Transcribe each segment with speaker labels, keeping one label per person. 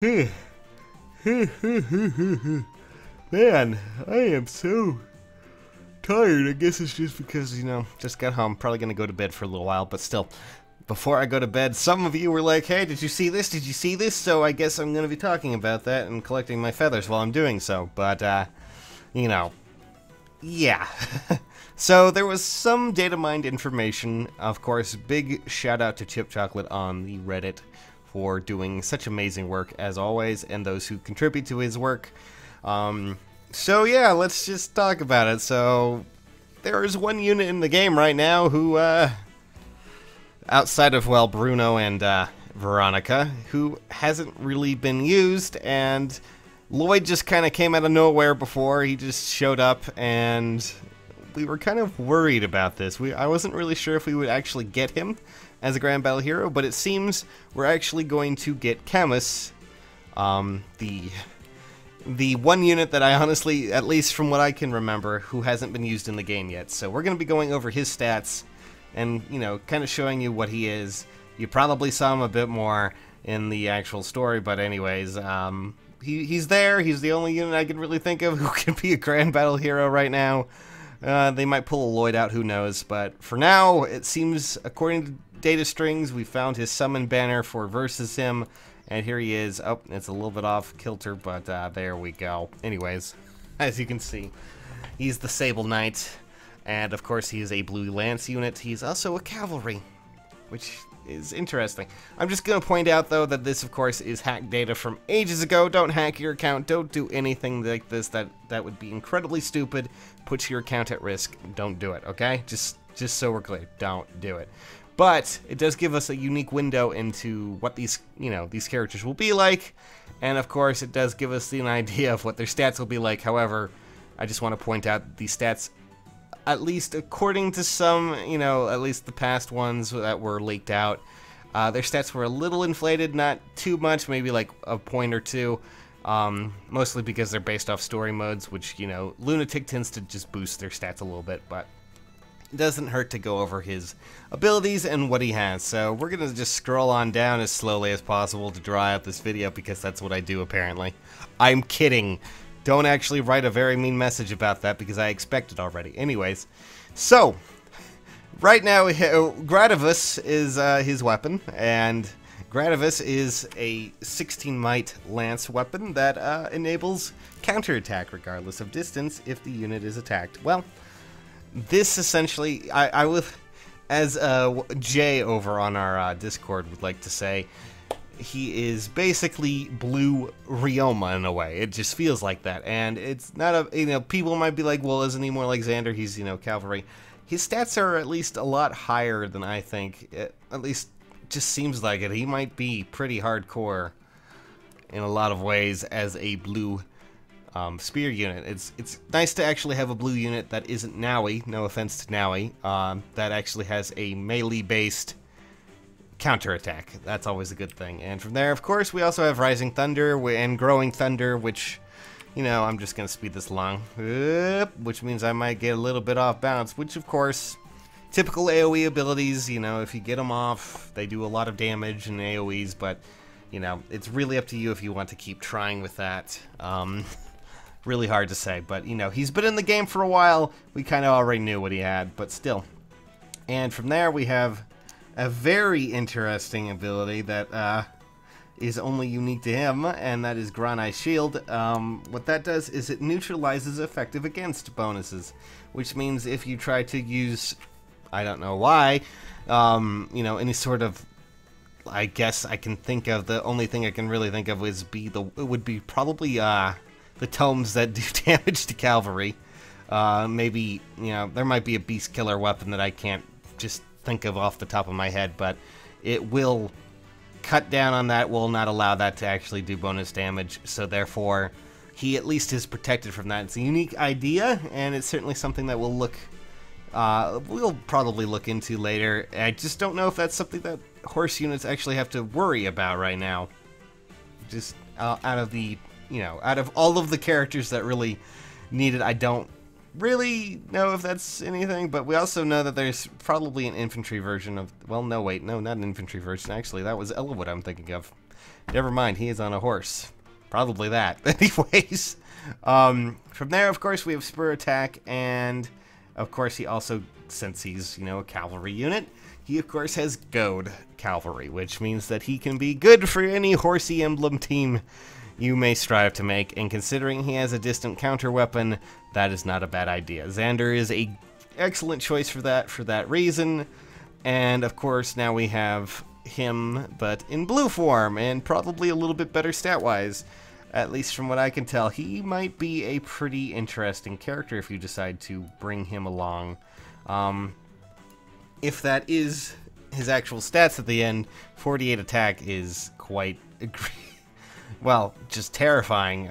Speaker 1: Man, I am so tired. I guess it's just because, just got home. Probably gonna go to bed for a little while, but still. Before I go to bed, some of you were like, hey, did you see this? Did you see this? So I guess I'm gonna be talking about that and collecting my feathers while I'm doing so. But, yeah. So there was some data mined information. Of course, big shout out to Chip Chocolate on the Reddit for doing such amazing work as always, and those who contribute to his work. So yeah, let's just talk about it. So there is one unit in the game right now who, outside of, well, Bruno and Veronica, who hasn't really been used, and Lloyd just kind of came out of nowhere before. He just showed up, and we were kind of worried about this. I wasn't really sure if we would actually get him as a Grand Battle Hero, but it seems we're actually going to get Camus, the one unit that I honestly, at least from what I can remember, who hasn't been used in the game yet. So we're going to be going over his stats and, kind of showing you what he is. You probably saw him a bit more in the actual story, but anyways, he's there. He's the only unit I can really think of who can be a Grand Battle Hero right now. They might pull a Lloyd out, who knows, but for now, it seems, according to data strings, we found his summon banner for versus him, and here he is. Oh, it's a little bit off kilter, but there we go. Anyways, as you can see, he's the Sable Knight, and of course he is a blue lance unit. He's also a cavalry, which is interesting. I'm just going to point out, though, that this, of course, is hacked data from ages ago. Don't hack your account. Don't do anything like this. That would be incredibly stupid. Puts your account at risk. Don't do it, okay? Just so we're clear, don't do it. But it does give us a unique window into what these, these characters will be like. And, of course, it does give us an idea of what their stats will be like. However, I just want to point out these stats, at least according to some, at least the past ones that were leaked out, their stats were a little inflated, not too much, maybe like a point or two, mostly because they're based off story modes, which, Lunatic tends to just boost their stats a little bit, but it doesn't hurt to go over his abilities and what he has. So we're going to just scroll on down as slowly as possible to draw out this video, because that's what I do, apparently. I'm kidding. Don't actually write a very mean message about that, because I expect it already. Anyways, so right now Gradivus is his weapon, and Gradivus is a 16 might lance weapon that enables counterattack regardless of distance if the unit is attacked. Well, this essentially, I would, as Jay over on our Discord would like to say, he is basically blue Ryoma in a way. It just feels like that, and it's not a, people might be like, well, isn't he more like Xander? He's, cavalry. His stats are at least a lot higher than I think. At least, just seems like it. He might be pretty hardcore in a lot of ways as a blue spear unit. It's nice to actually have a blue unit that isn't Naui, no offense to Naui, that actually has a melee-based counterattack. That's always a good thing. And from there, of course, we also have Rising Thunder and Growing Thunder, which, I'm just going to speed this along, which means I might get a little bit off balance, which, of course, typical AoE abilities, if you get them off, they do a lot of damage in AoEs, but, it's really up to you if you want to keep trying with that. Really hard to say, but, he's been in the game for a while. We kind of already knew what he had, but still. And from there, we have a very interesting ability that is only unique to him, and that is Granai Shield. What that does is it neutralizes effective against bonuses, which means if you try to use, I don't know why, any sort of, I guess I can think of, the only thing I can really think of would be probably the tomes that do damage to cavalry. Maybe, there might be a beast killer weapon that I can't just think of off the top of my head, but it will cut down on that, will not allow that to actually do bonus damage, so therefore he at least is protected from that. It's a unique idea, and it's certainly something that we'll probably look into later. I just don't know if that's something that horse units actually have to worry about right now. Just out of all of the characters that really need it, I don't really know if that's anything, but we also know that there's probably an infantry version of, well, no, wait, no, not an infantry version, actually, that was Elwood I'm thinking of. Never mind, he is on a horse. Probably that. Anyways, from there, of course, we have Spur Attack, and of course, he also, since he's, a cavalry unit, he, of course, has Goad Cavalry, which means that he can be good for any horsey emblem team you may strive to make, and considering he has a distant counter weapon, that is not a bad idea. Xander is a excellent choice for that reason, and of course, now we have him, but in blue form, and probably a little bit better stat-wise. At least from what I can tell, he might be a pretty interesting character if you decide to bring him along. If that is his actual stats at the end, 48 attack is quite, well, just terrifying.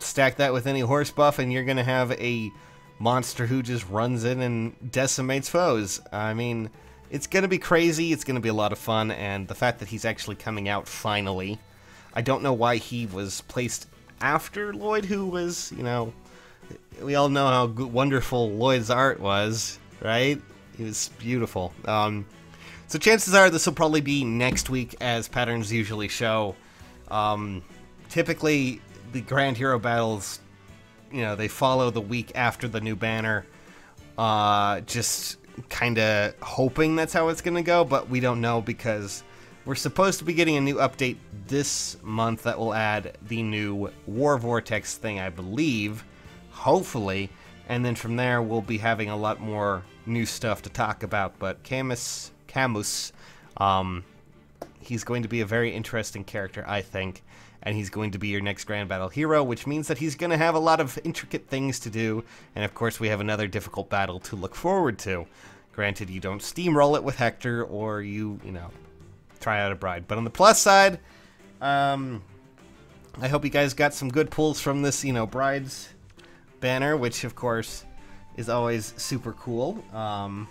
Speaker 1: Stack that with any horse buff and you're going to have a monster who just runs in and decimates foes. I mean, it's going to be crazy, it's going to be a lot of fun, and the fact that he's actually coming out finally. I don't know why he was placed after Lloyd, who was, we all know how wonderful Lloyd's art was, right? He was beautiful. So chances are this will probably be next week, as patterns usually show. Typically, the Grand Hero battles, they follow the week after the new banner. Just kind of hoping that's how it's going to go, but we don't know because we're supposed to be getting a new update this month that will add the new War Vortex thing, I believe, hopefully, and then from there we'll be having a lot more new stuff to talk about. But Camus, he's going to be a very interesting character, I think, and he's going to be your next Grand Battle hero, which means that he's going to have a lot of intricate things to do, and of course we have another difficult battle to look forward to. Granted, you don't steamroll it with Hector, or you try out a bride. But on the plus side, I hope you guys got some good pulls from this, bride's banner, which of course is always super cool. I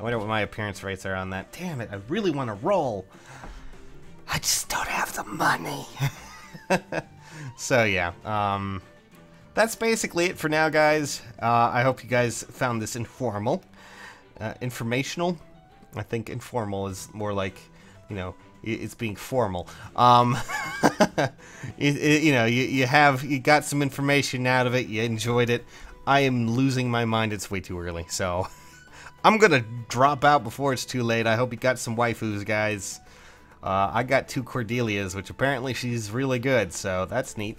Speaker 1: wonder what my appearance rates are on that. Damn it, I really want to roll. I just don't have the money. So yeah, that's basically it for now, guys. I hope you guys found this informational. I think informal is more like, it's being formal. You got some information out of it. You enjoyed it. I am losing my mind. It's way too early, so I'm gonna drop out before it's too late. I hope you got some waifus, guys. I got 2 Cordelias, which apparently she's really good, so that's neat.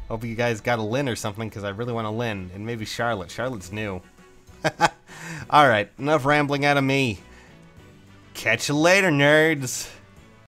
Speaker 1: Hope you guys got a Lynn or something, because I really want a Lynn, and maybe Charlotte. Charlotte's new. Alright, enough rambling out of me. Catch you later, nerds!